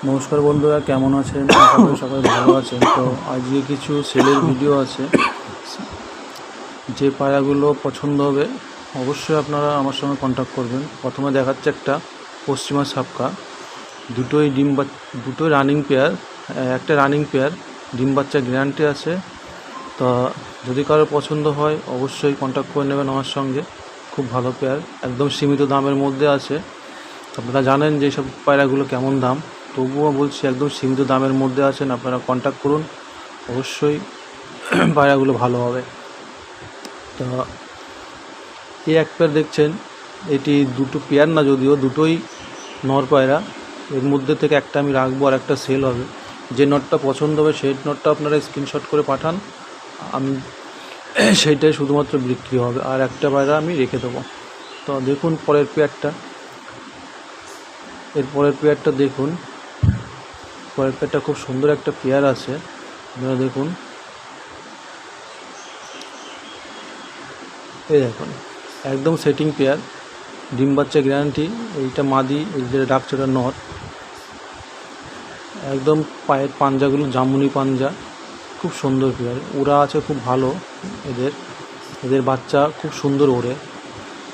নমস্কার বন্ধুরা, কেমন আছেন? আশা করি সবাই ভালো আছেন। তো আজকে কিছু সেলের ভিডিও আছে। যে পায়রাগুলো পছন্দ হবে অবশ্যই আপনারা আমার সঙ্গে কন্ট্যাক্ট করবেন। প্রথমে দেখাচ্ছে একটা পশ্চিমা সাপকা, দুটোই রানিং পেয়ার, একটা রানিং পেয়ার, ডিম বাচ্চা গ্যারান্টি আছে। তো যদি কারোর পছন্দ হয় অবশ্যই কন্ট্যাক্ট করে নেবেন আমার সঙ্গে। খুব ভালো পেয়ার, একদম সীমিত দামের মধ্যে আছে। আপনারা জানেন যে সব পায়রাগুলো কেমন দাম, তবুও বলছি একদম সীমিত দামের মধ্যে আছেন, আপনারা কন্ট্যাক্ট করুন, অবশ্যই পায়রাগুলো ভালো হবে। তো এই এক পেয়ার দেখছেন, এটি দুটো পেয়ার না, যদিও দুটোই নর পায়রা। এর মধ্যে থেকে একটা আমি রাখবো আর একটা সেল হবে। যে নটটা পছন্দ হবে সেই নটটা আপনারা স্ক্রিনশট করে পাঠান, আমি সেইটাই শুধুমাত্র বিক্রি হবে, আর একটা পায়রা আমি রেখে দেবো। তো দেখুন পরের পেয়ারটা, এরপরের পেয়ারটা দেখুন। পরের পেয়ারটা খুব সুন্দর একটা পেয়ার আছে, আপনারা দেখুন। এই দেখুন, একদম সেটিং পেয়ার, ডিম বাচ্চা গ্যারান্টি। এইটা মাদি, এই যে ডাকছে ওটা নর। একদম পায়ের পাঞ্জাগুলো জামুনি পাঞ্জা, খুব সুন্দর পেয়ার। ওরা আছে খুব ভালো, এদের বাচ্চা খুব সুন্দর ওড়ে।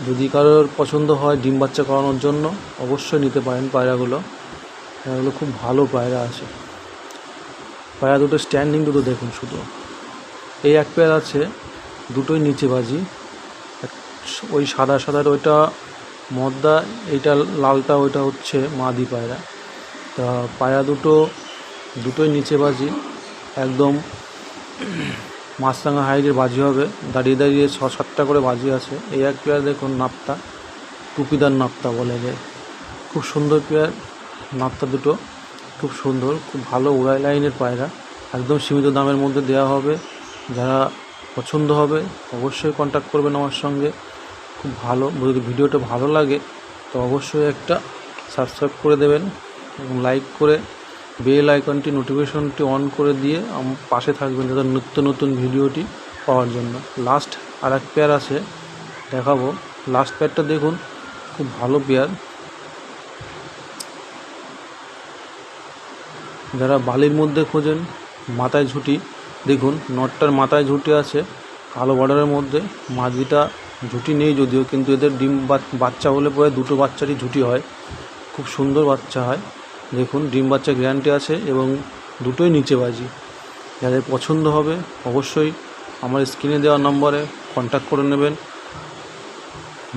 যদি কারোর পছন্দ হয় ডিম বাচ্চা করানোর জন্য অবশ্যই নিতে পারেন পায়রাগুলো খুব ভালো পায়রা আছে। পায়রা দুটো স্ট্যান্ডিং, দুটো দেখুন শুধু। এই এক পেয়ার আছে, দুটোই নিচে বাজি। ওই সাদা সাদার ওইটা মদ্দা, এইটা লালটা ওইটা হচ্ছে মাদি পায়রা। তা পায়রা দুটোই নিচে বাজি, একদম মাছরাঙা হাইটের বাজি হবে। দাঁড়িয়ে দাঁড়িয়ে 6-7টা করে বাজি আছে। এই এক পেয়ার দেখুন, নাপতা, টুপিদার নাপতা বলে যায়, খুব সুন্দর পেয়ার। নাপতা দুটো খুব সুন্দর, খুব ভালো উড়াই লাইনের পায়রা, একদম সীমিত দামের মধ্যে দেওয়া হবে। যারা পছন্দ হবে অবশ্যই কন্ট্যাক্ট করবেন আমার সঙ্গে। খুব ভালো, যদি ভিডিওটা ভালো লাগে তো অবশ্যই একটা সাবস্ক্রাইব করে দেবেন এবং লাইক করে বেল আইকনটি, নোটিফিকেশনটি অন করে দিয়ে পাশে থাকবেন, যাতে নিত্য নতুন ভিডিওটি পাওয়ার জন্য। লাস্ট আর এক পেয়ার আছে, দেখাবো। লাস্ট পেয়ারটা দেখুন, খুব ভালো পেয়ার। যারা বালির মধ্যে খোঁজেন, মাথায় ঝুঁটি দেখুন, নটটার মাথায় ঝুঁটি আছে কালো বর্ডারের মধ্যে। মাঝিটা ঝুঁটি নেই যদিও, কিন্তু এদের ডিম বাচ্চা হলে পরে দুটো বাচ্চারই ঝুঁটি হয়, খুব সুন্দর বাচ্চা হয়। দেখুন, ডিম বাচ্চা গ্যারান্টি আছে এবং দুটোই নিচে বাজি। যাদের পছন্দ হবে অবশ্যই আমার স্ক্রিনে দেওয়া নম্বরে কন্ট্যাক্ট করে নেবেন।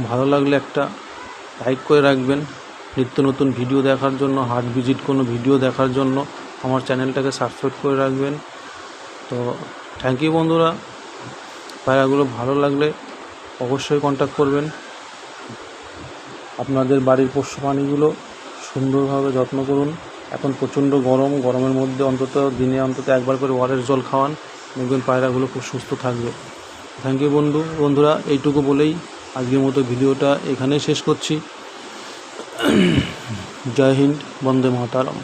ভালো লাগলে একটা লাইক করে রাখবেন। নিত্য নতুন ভিডিও দেখার জন্য, হাট ভিজিট কোনো ভিডিও দেখার জন্য আমার চ্যানেলটাকে সাবস্ক্রাইব করে রাখবেন। তো থ্যাংক ইউ বন্ধুরা। পায়রাগুলো ভালো লাগলে অবশ্যই কন্ট্যাক্ট করবেন। আপনাদের বাড়ির পোষ্য প্রাণীগুলো সুন্দরভাবে যত্ন করুন। এখন প্রচণ্ড গরম, গরমের মধ্যে দিনে অন্তত একবার করে ওয়ারের জল খাওয়ান, দেখবেন পায়রাগুলো খুব সুস্থ থাকবে। থ্যাংক ইউ বন্ধুরা। এইটুকু বলেই আজকের মতো ভিডিওটা এখানেই শেষ করছি। জয় হিন্দ, বন্দে মাতরম।